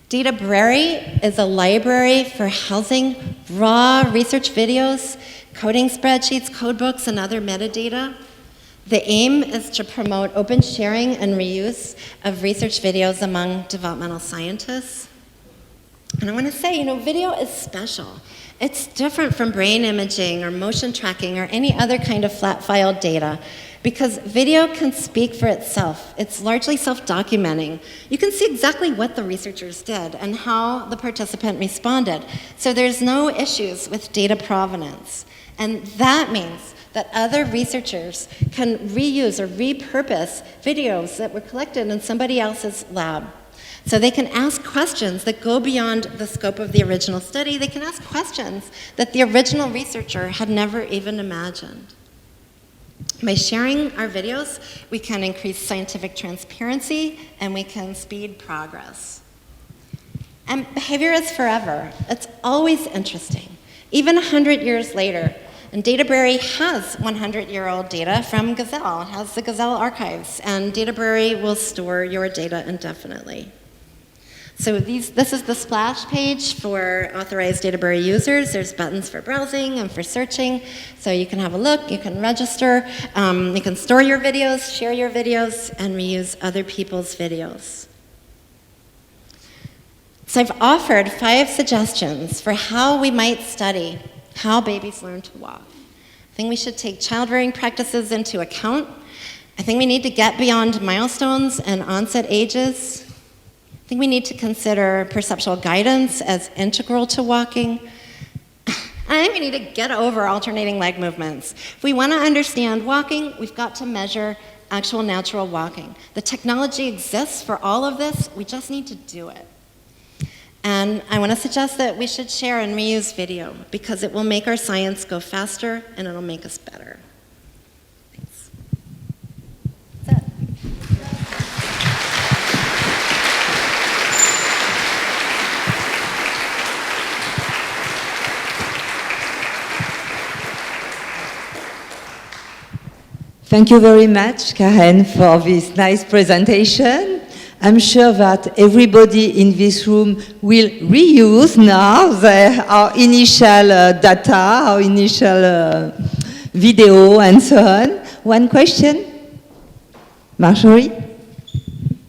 Databrary is a library for housing raw research videos, coding spreadsheets, codebooks, and other metadata. The aim is to promote open sharing and reuse of research videos among developmental scientists. And I want to say, video is special. It's different from brain imaging or motion tracking or any other kind of flat file data, because video can speak for itself. It's largely self-documenting. You can see exactly what the researchers did and how the participant responded. So there's no issues with data provenance. And that means that other researchers can reuse or repurpose videos that were collected in somebody else's lab. So they can ask questions that go beyond the scope of the original study. They can ask questions that the original researcher had never even imagined. By sharing our videos, we can increase scientific transparency and we can speed progress. And behavior is forever. It's always interesting, even 100 years later. And Databrary has 100-year-old data from Gazelle. It has the Gazelle archives, and Databrary will store your data indefinitely. So this is the splash page for authorized Databrary users. There's buttons for browsing and for searching. So you can have a look, you can register, you can store your videos, share your videos, and reuse other people's videos. So I've offered 5 suggestions for how we might study how babies learn to walk. I think we should take child-rearing practices into account. I think we need to get beyond milestones and onset ages. I think we need to consider perceptual guidance as integral to walking. I think we need to get over alternating leg movements. If we want to understand walking, we've got to measure actual natural walking. The technology exists for all of this, we just need to do it. And I want to suggest that we should share and reuse video because it will make our science go faster and it'll make us better. Thanks. That's it. Thank you very much, Karen, for this nice presentation. I'm sure that everybody in this room will reuse now our initial data, our initial video, and so on. One question? Marjorie?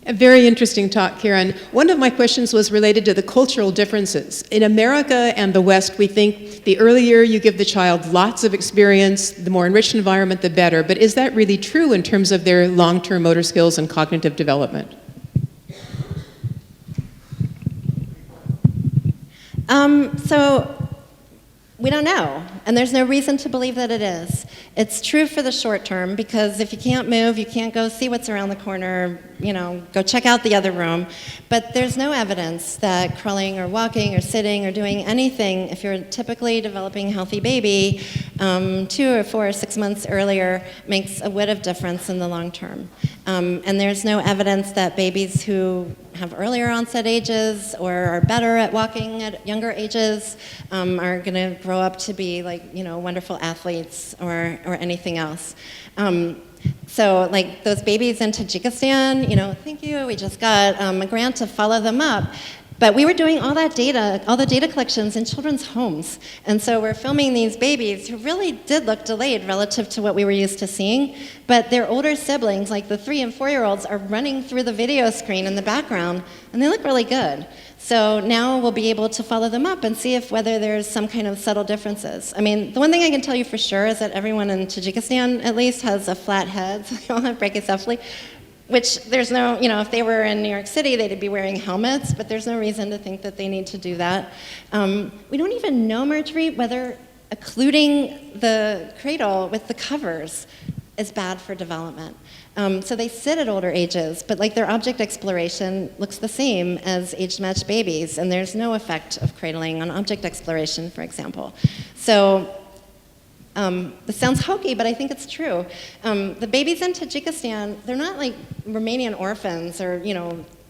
A very interesting talk, Karen. One of my questions was related to the cultural differences. In America and the West, we think the earlier you give the child lots of experience, the more enriched environment, the better. But is that really true in terms of their long-term motor skills and cognitive development? So we don't know, and there's no reason to believe that it is. It's true for the short term, because if you can't move, you can't go see what's around the corner, go check out the other room. But there's no evidence that crawling or walking or sitting or doing anything, if you're a typically developing healthy baby, 2 or 4 or 6 months earlier, makes a whit of difference in the long term. And there's no evidence that babies who have earlier onset ages or are better at walking at younger ages are going to grow up to be like, wonderful athletes or anything else. So like those babies in Tajikistan, thank you, we just got a grant to follow them up. But we were doing all the data collections in children's homes. And so we're filming these babies who really did look delayed relative to what we were used to seeing. But their older siblings, like the 3- and 4-year-olds, are running through the video screen in the background, and they look really good. So now we'll be able to follow them up and see whether there's some kind of subtle differences. I mean, the one thing I can tell you for sure is that everyone in Tajikistan, at least, has a flat head, so they all have brachycephaly. Which there's no, if they were in New York City, they'd be wearing helmets, but there's no reason to think that they need to do that. We don't even know, Marjorie, whether occluding the cradle with the covers is bad for development. So they sit at older ages, but like their object exploration looks the same as age-matched babies, and there's no effect of cradling on object exploration, for example. So this sounds hokey, but I think it's true. The babies in Tajikistan, they're not like Romanian orphans or,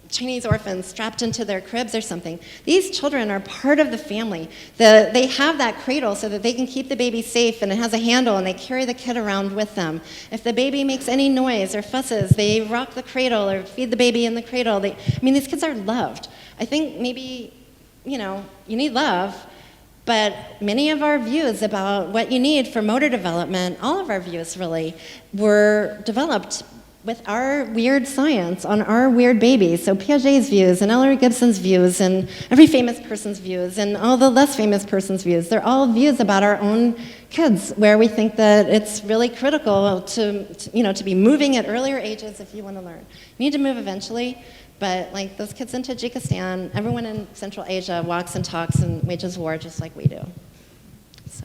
Chinese orphans strapped into their cribs or something. These children are part of the family. They have that cradle so that they can keep the baby safe, and it has a handle, and they carry the kid around with them. If the baby makes any noise or fusses, they rock the cradle or feed the baby in the cradle. These kids are loved. I think maybe, you need love. But many of our views about what you need for motor development, all of our views really, were developed with our weird science on our weird babies. So Piaget's views and Ellery Gibson's views and every famous person's views and all the less famous person's views, they're all views about our own kids where we think that it's really critical to be moving at earlier ages if you want to learn. You need to move eventually. But like those kids in Tajikistan, everyone in Central Asia walks and talks and wages war just like we do. So.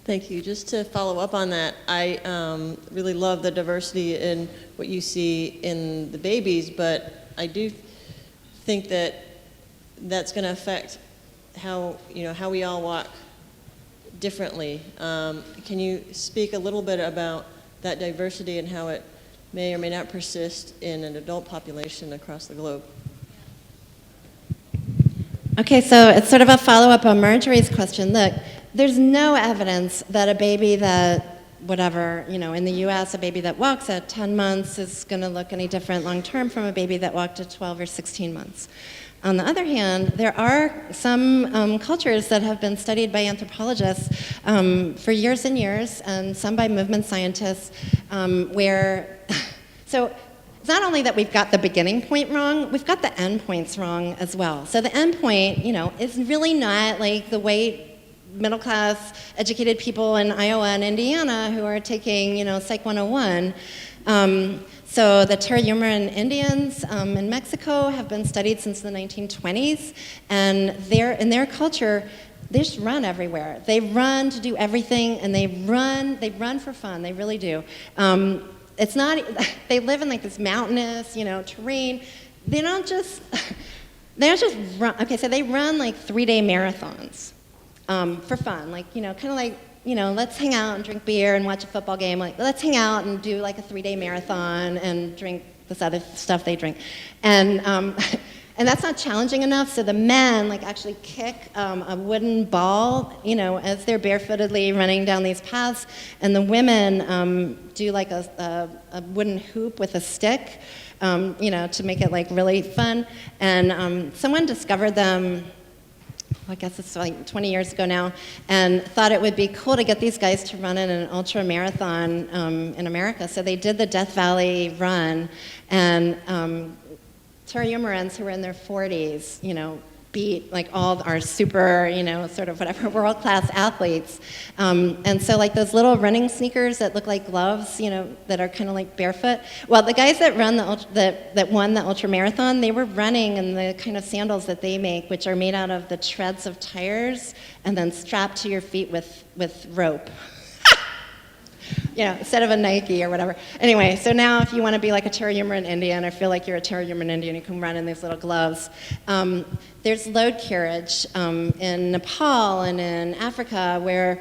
Thank you. Just to follow up on that, I really love the diversity in what you see in the babies, but I do think that that's going to affect how we all walk differently. Can you speak a little bit about that diversity and how it may or may not persist in an adult population across the globe? Okay, so it's sort of a follow-up on Marjorie's question. Look, there's no evidence that a baby that, in the US, a baby that walks at 10 months is going to look any different long-term from a baby that walked at 12 or 16 months. On the other hand, there are some cultures that have been studied by anthropologists for years and years, and some by movement scientists, so it's not only that we've got the beginning point wrong, we've got the end points wrong as well. So the end point, is really not like the white, middle-class, educated people in Iowa and Indiana who are taking, Psych 101. So the Tarahumara Indians in Mexico have been studied since the 1920s, and in their culture, they just run everywhere. They run to do everything, and they run for fun. They really do. It's not. They live in like this mountainous, terrain. They don't just run. Okay, so they run like 3-day marathons for fun, like kind of like. Let's hang out and drink beer and watch a football game. Like, let's hang out and do like a 3-day marathon and drink this other stuff they drink. And that's not challenging enough, so the men actually kick a wooden ball, as they're barefootedly running down these paths, and the women do like a wooden hoop with a stick, to make it really fun. And someone discovered them, I guess it's like 20 years ago now, and thought it would be cool to get these guys to run in an ultra marathon in America. So they did the Death Valley run, and Tarahumarans who were in their 40s, beat all our super, sort of whatever world-class athletes. And so those little running sneakers that look like gloves, that are kind of like barefoot. Well, the guys that won the ultra marathon, they were running in the kind of sandals that they make, which are made out of the treads of tires and then strapped to your feet with rope. Instead of a Nike or whatever. Anyway, so now if you want to be like a Tarahumaran Indian or feel like you're a Tarahumaran Indian, you can run in these little gloves. there's load carriage in Nepal and in Africa where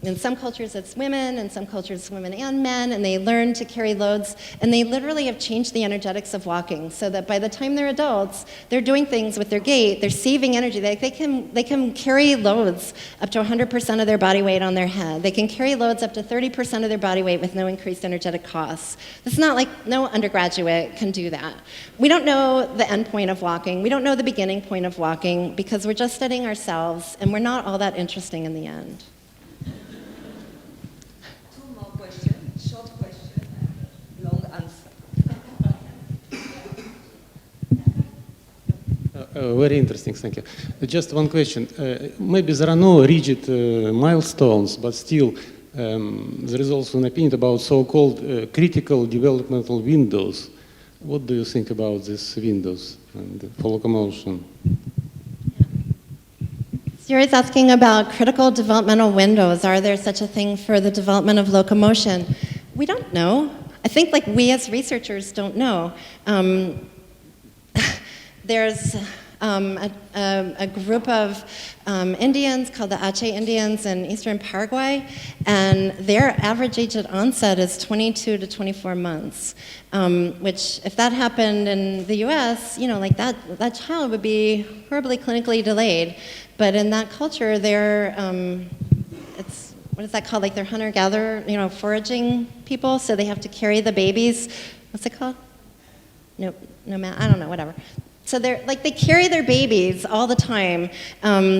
in some cultures it's women, in some cultures it's women and men, and they learn to carry loads, and they literally have changed the energetics of walking so that by the time they're adults, they're doing things with their gait, they're saving energy. They can carry loads up to 100% of their body weight on their head. They can carry loads up to 30% of their body weight with no increased energetic costs. It's not like no undergraduate can do that. We don't know the end point of walking. We don't know the beginning point of walking because we're just studying ourselves, and we're not all that interesting in the end. Short question, long answer. Very interesting, thank you. Just one question. Maybe there are no rigid milestones, but still there is also an opinion about so-called critical developmental windows. What do you think about these windows for locomotion? You're asking about critical developmental windows. Are there such a thing for the development of locomotion? We don't know. I think like we as researchers don't know. There's a group of Indians called the Aceh Indians in eastern Paraguay, and their average age at onset is 22 to 24 months, which if that happened in the US, like that child would be horribly clinically delayed. But in that culture, they're, it's, what is that called? Like they're hunter-gatherer, foraging people, so they have to carry the babies. What's it called? No, I don't know, whatever. So they carry their babies all the time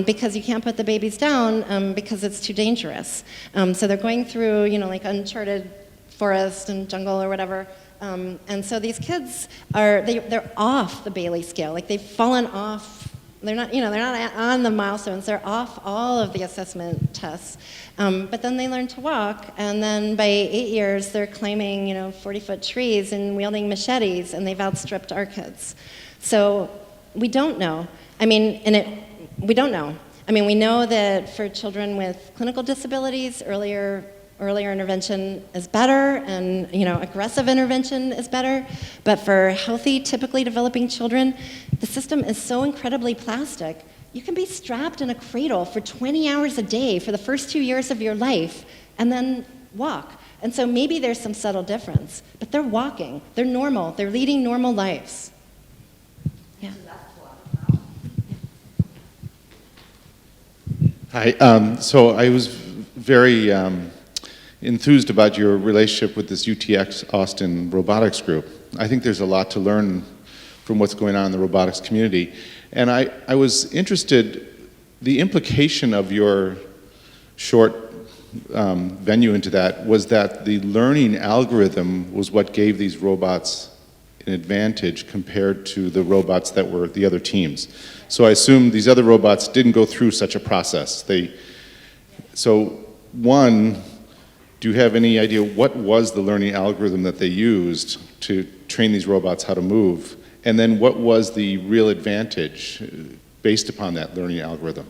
because you can't put the babies down because it's too dangerous. So they're going through, like uncharted forest and jungle or whatever. And so these kids they're off the Bailey scale. Like they've fallen off. They're not on the milestones. They're off all of the assessment tests. But then they learn to walk, and then by 8 years, they're climbing, 40-foot trees and wielding machetes, and they've outstripped our kids. So we don't know. We don't know. We know that for children with clinical disabilities, earlier intervention is better, and aggressive intervention is better. But for healthy, typically developing children, the system is so incredibly plastic. You can be strapped in a cradle for 20 hours a day for the first 2 years of your life and then walk. And so maybe there's some subtle difference, but they're walking, they're normal, they're leading normal lives. Yeah. Hi, so I was very enthused about your relationship with this UTX Austin robotics group. I think there's a lot to learn from what's going on in the robotics community. And I was interested, the implication of your short venue into that was that the learning algorithm was what gave these robots an advantage compared to the robots that were the other teams. So I assume these other robots didn't go through such a process. One, do you have any idea what was the learning algorithm that they used to train these robots how to move? And then what was the real advantage based upon that learning algorithm?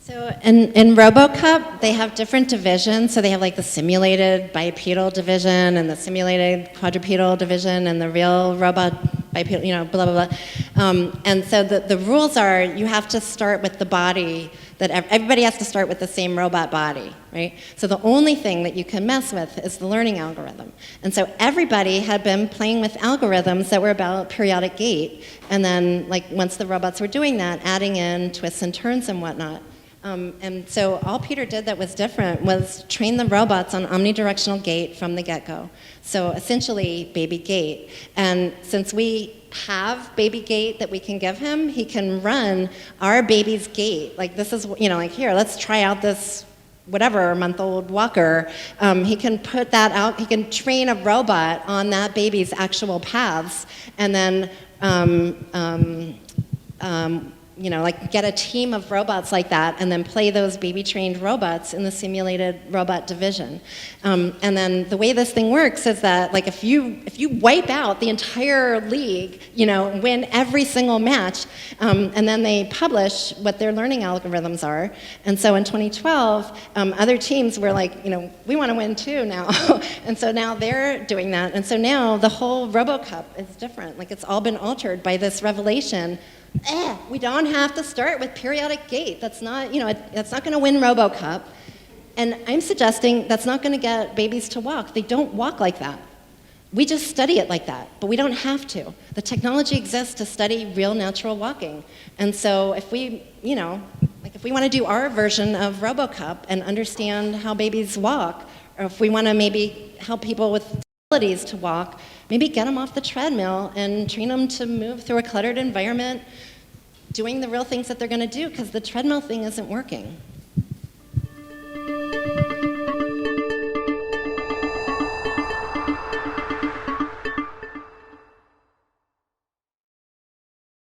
So in RoboCup, they have different divisions. So they have like the simulated bipedal division and the simulated quadrupedal division and the real robot bipedal, blah, blah, blah. And so the rules are you have to start with the body, that everybody has to start with the same robot body, right? So the only thing that you can mess with is the learning algorithm. And so everybody had been playing with algorithms that were about periodic gait. And then like once the robots were doing that, adding in twists and turns and whatnot. And so all Peter did that was different was train the robots on omnidirectional gait from the get-go. So essentially, baby gait. And since we have baby gait that we can give him, he can run our baby's gait. Like this is, like here, let's try out this whatever month-old walker. He can put that out, he can train a robot on that baby's actual paths, and then like get a team of robots like that and then play those baby-trained robots in the simulated robot division. And then the way this thing works is that like if you wipe out the entire league, win every single match, and then they publish what their learning algorithms are. And so in 2012, other teams were like, we want to win too now. And so now they're doing that. And so now the whole RoboCup is different. Like it's all been altered by this revelation We don't have to start with periodic gait. That's not, that's not going to win RoboCup. And I'm suggesting that's not going to get babies to walk. They don't walk like that. We just study it like that, but we don't have to. The technology exists to study real natural walking. And so if we, if we want to do our version of RoboCup and understand how babies walk, or if we want to maybe help people with disabilities to walk, maybe get them off the treadmill and train them to move through a cluttered environment, doing the real things that they're going to do, because the treadmill thing isn't working.